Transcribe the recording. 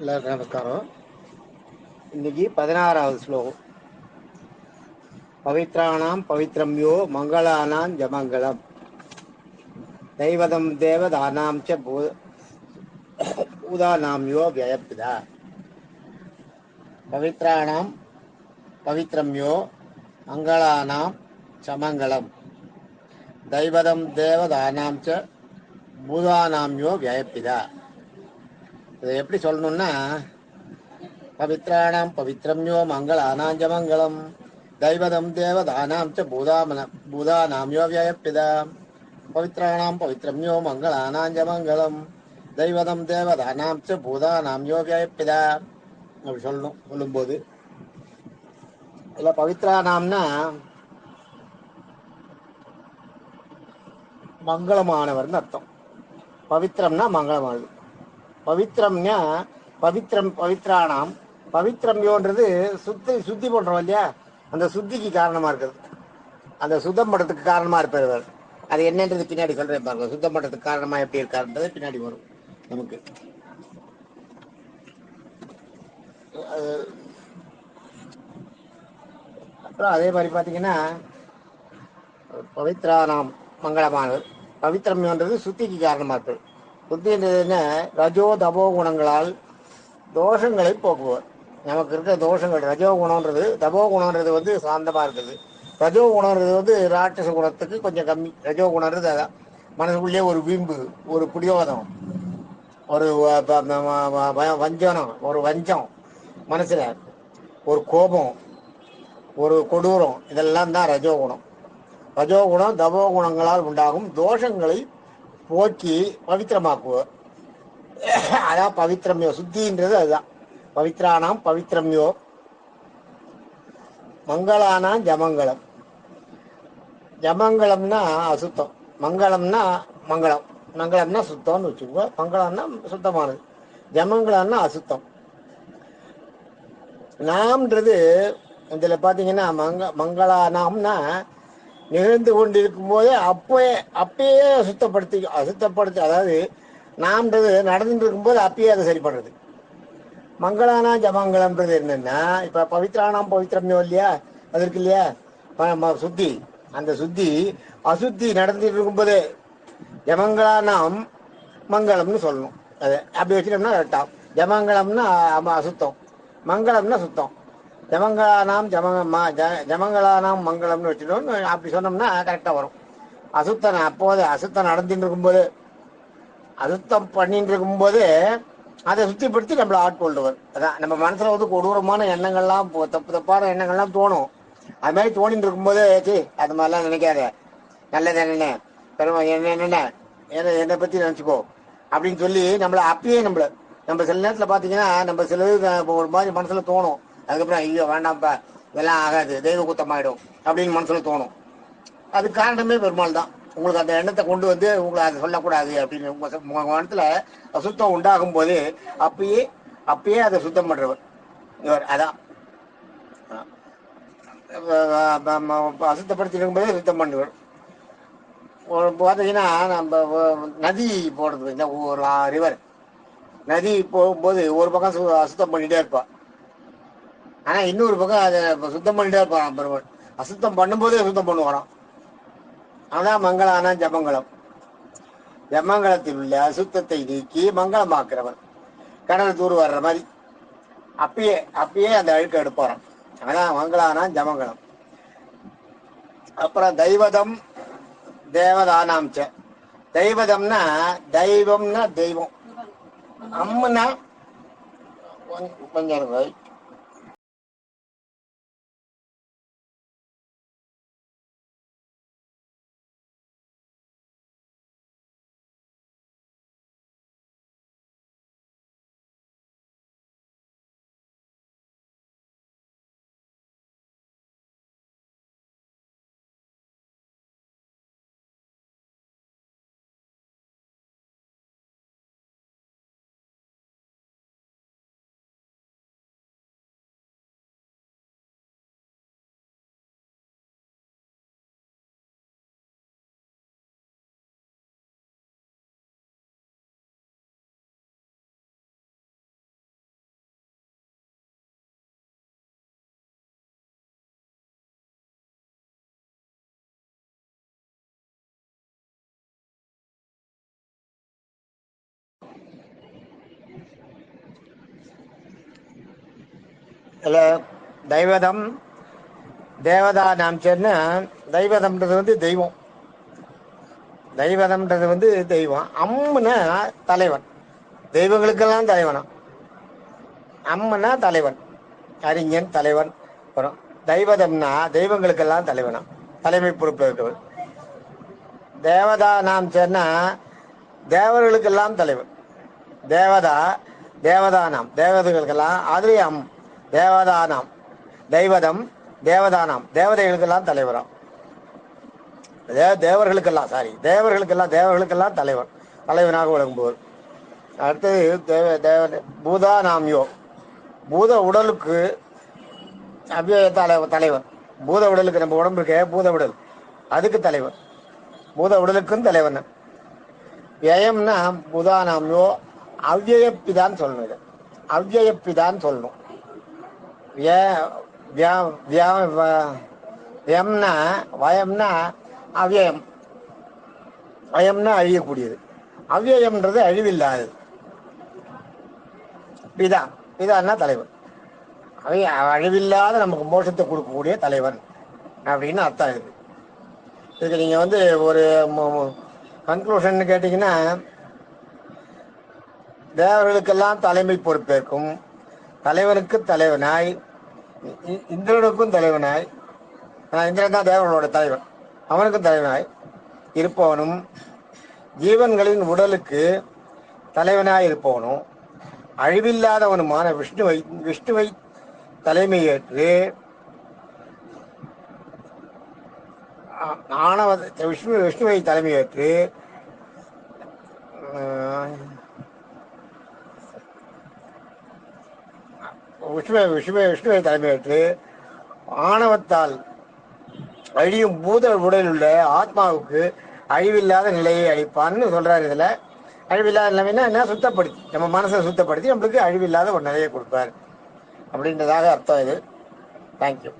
எல்லாருக்கும் நமஸ்காரம். இன்னைக்கு 16வது ஸ்லோகம். பவித்ராணாம் பவித்ரம்யோ மங்களானாம் ஜமங்கலம் தைவதம் தேவதானாம் ச பூதானாம்யோ வியப்பிதா. பவித்ராணாம் பவித்ரம்யோ மங்களானாம் சமங்கலம் தைவதம் தேவதானாம் ச பூதானாம்யோ வியப்பிதா. இதை எப்படி சொல்லணும்னா, பவித்ராணாம் பவித்ரம்யோ மங்களானாம் ஜமங்கலம் தைவதம் தேவதானாம் ச பூதானாம்யோ வியப்பிதா. பவித்ராணாம் பவித்ரம்யோ மங்களானாம் ஜமங்கலம் தைவதம் தேவதானாம் ச பூதானாம்யோ வியப்பிதா அப்படி சொல்லணும். சொல்லும்போது இல்லை, பவித்ரானாம்னா மங்களமானவர்னு அர்த்தம். பவித்ரம்னா மங்களமானது. பவித்ரம்னா பவித்ரானாம் பவித்ரம்யோன்றது சுத்தி பண்றோம் இல்லையா, அந்த சுத்திக்கு காரணமா இருக்குது. அந்த சுத்தம் பண்றதுக்கு காரணமா இருப்பார். அது என்னன்றது பின்னாடி சொல்றேன் பாருங்க. சுத்தம் பண்றதுக்கு காரணமா எப்படி இருக்காருன்றது பின்னாடி வரும் நமக்கு. அப்புறம் அதே மாதிரி பார்த்தீங்கன்னா, பவித்ரானாம் மங்களமானவர். பவித்ரம்ன்றது சுத்திக்கு காரணமா இருக்கு. சுத்தின்றதுன்னா ரஜோ தபோ குணங்களால் தோஷங்களை போக்குவார். நமக்கு இருக்கிற தோஷங்கள் ரஜோ குணம்ன்றது, தபோ குணம்ன்றது சாந்தமா இருக்குது. ரஜோ குணம்ன்றது ராட்சச குணத்துக்கு கொஞ்சம் கம்மி. ரஜோ குணம்ன்றது அதான், மனசுக்குள்ளேயே ஒரு வீம்பு, ஒரு பிடிவாதம், ஒரு வஞ்சனம், ஒரு வஞ்சம், மனசுல ஒரு கோபம், ஒரு கொடூரம், இதெல்லாம் தான் ரஜோகுணம். ரஜோகுணம் தபோ குணங்களால் உண்டாகும் தோஷங்களை போக்கி பவித்திரமாக்குவார். அதான் பவித்ரம்யோ. சுத்தின்றது அதுதான். பவித்ரானாம் பவித்ரம்யோ மங்களானாம் ஜமங்கலம். ஜமங்கலம்னா அசுத்தம், மங்களம்னா மங்களம். மங்களம்னா சுத்தம்னு வச்சுக்கோ. மங்களம்னா சுத்தமானது, ஜமங்கலம்னா அசுத்தம். நாம்ன்றது இதுல பாத்தீங்கன்னா மங்களானாம்னா நிகழ்ந்து கொண்டிருக்கும் போதே அப்பயே அசுத்தப்படுத்தி, அதாவது நாம்ன்றது நடந்துட்டு இருக்கும்போது அப்பயே அதை சரி பண்றது. மங்களானா ஜமங்கலம்ன்றது என்னன்னா, இப்ப பவித்ரானாம் பவித்ரம்யோ இல்லையா, அது இருக்கு இல்லையா, சுத்தி. அந்த சுத்தி அசுத்தி நடந்துட்டு இருக்கும்போதே ஜமங்களானாம் மங்களம்னு சொல்லணும். அது அப்படி வச்சுட்டோம்னா கரெக்டா. ஜமங்கலம்னா அசுத்தம், மங்களம்னா சுத்தம். ஜமங்களானாம் மங்களம்னு வச்சுட்டோம். அப்படி சொன்னோம்னா கரெக்டா வரும். அசுத்தம் அப்போது அசுத்தம் நடந்துட்டு இருக்கும்போது, அசுத்தம் பண்ணிட்டு இருக்கும்போது அதை சுத்திப்படுத்தி நம்மளை ஆட்கொள்ளுவர். அதான் நம்ம மனசுல கொடூரமான எண்ணங்கள்லாம், தப்பான எண்ணங்கள்லாம் தோணும். அது மாதிரி தோணிட்டு இருக்கும்போது அது மாதிரிலாம் நினைக்காத, நல்லது என்னென்ன பெருமை என்னென்ன என்னை பத்தி நினைச்சுக்கோ அப்படின்னு சொல்லி நம்மளை அப்பயே நம்ம சில நேரத்துல பாத்தீங்கன்னா, நம்ம சில ஒரு மாதிரி மனசுல தோணும். அதுக்கப்புறம் ஐயோ வேண்டாம்ப்பா, இதெல்லாம் ஆகாது, தெய்வ குத்தமாயிடும் அப்படின்னு மனசுல தோணும். அது காரணமே பெருமாள் தான். உங்களுக்கு அந்த எண்ணத்தை கொண்டு உங்களை அதை சொல்லக்கூடாது அப்படின்னு உங்க மனத்துல அசுத்தம் உண்டாகும் போது அப்பயே அதை சுத்தம் பண்றவர் இவர். அதான் அசுத்தப்படுத்தி இருக்கும்போதே சுத்தம் பண்ணுவார். பார்த்தீங்கன்னா, நம்ம நதி போடுறது இல்லை, ஒரு ரிவர் நதி போகும்போது ஒரு பக்கம் அசுத்தம் பண்ணிட்டே இருப்பா, ஆனா இன்னொரு பக்கம் அதை சுத்தம் பண்ணிட்டே இருப்பான் பெருமாள். அசுத்தம் பண்ணும்போதே சுத்தம் பண்ணுவாராம். அதான் மங்களானா ஜமங்கலம். ஜமங்கலத்தில் உள்ள அசுத்தத்தை நீக்கி மங்களமாக்குறவர். கடல் தூர் வர்ற மாதிரி அப்பயே அந்த அழுக்க எடுப்பாராம். அதான் மங்களானா ஜமங்கலம். அப்புறம் தைவதம் தேவதானாம்ச. தெய்வதம்னா தெய்வம். அம்முன்னா கொஞ்சம் இல்லை தெய்வதம் தேவதா நாம் சொன்ன தெய்வதம்ன்றது வந்து தெய்வம். தெய்வதம்ன்றது வந்து தெய்வம். அம்முன்னா தலைவன், தெய்வங்களுக்கெல்லாம் தலைவனா. அம்மனா தலைவன், அறிஞன் தலைவன். வரும். தெய்வதம்னா தெய்வங்களுக்கெல்லாம் தலைவனா, தலைமை பொறுப்பில் இருக்கவர். தேவதா நாம் சொன்னா தேவர்களுக்கெல்லாம் தலைவன். தேவதா தேவதானாம், தேவதைகளுக்கெல்லாம். அதுலேயும் தேவதானாம் தெய்வதம் தேவதானாம், தேவதைகளுக்கெல்லாம் தலைவராம். தேவர்களுக்கெல்லாம் தேவர்களுக்கெல்லாம் தலைவனாக விளங்குபவர். அடுத்தது பூதா நாம்யோ, பூத உடலுக்கு அவ்விய தலைவர். பூத உடலுக்கு, நம்ம உடம்பு இருக்க பூத உடல், அதுக்கு தலைவர். பூத உடலுக்கும் தலைவன். வியம்னா பூதா நாம்யோ அவ்வியப்பிதான் சொல்லணும். இது அவ்வியப்பிதான் சொல்லணும். வியம்னா வயம்னா அவ்வியம், வயம்னா அழியக்கூடியது. அவ்வியம்ன்றது அழிவில்லாதது. பிதான்னா தலைவன். அழிவில்லாத நமக்கு மோட்சத்தை கொடுக்கக்கூடிய தலைவன் அப்படின்னு அர்த்தம் இருக்கு. இதுக்கு நீங்க வந்து ஒரு கன்க்ளூஷன் கேட்டீங்கன்னா, தேவர்களுக்கெல்லாம் தலைமை பொறுப்பேற்கும் தலைவனுக்கு தலைவனாய், இந்திரனுக்கும் தலைவனாய், இந்திரன் தான் தேவர்களோட தலைவன், அவனுக்கும் தலைவனாய் இருப்பவனும், ஜீவன்களின் உடலுக்கு தலைவனாய் இருப்பவனும், அழிவில்லாதவனுமான விஷ்ணுவை தலைமை ஏற்று விஷ்ணுவை தலைமை ஏற்று விஷ்ணுவை தலைமையேற்று ஆணவத்தால் அழியும் பூத உடலில் உள்ள ஆத்மாவுக்கு அழிவில்லாத நிலையை அளிப்பான்னு சொல்றாரு. இதுல அழிவில்லாத நிலைமைன்னா என்ன, சுத்தப்படுத்தி நம்ம மனசை சுத்தப்படுத்தி நம்மளுக்கு அழிவில்லாத ஒரு நிலையை கொடுப்பார் அப்படின்றதாக அர்த்தம் இது. தேங்க்யூ.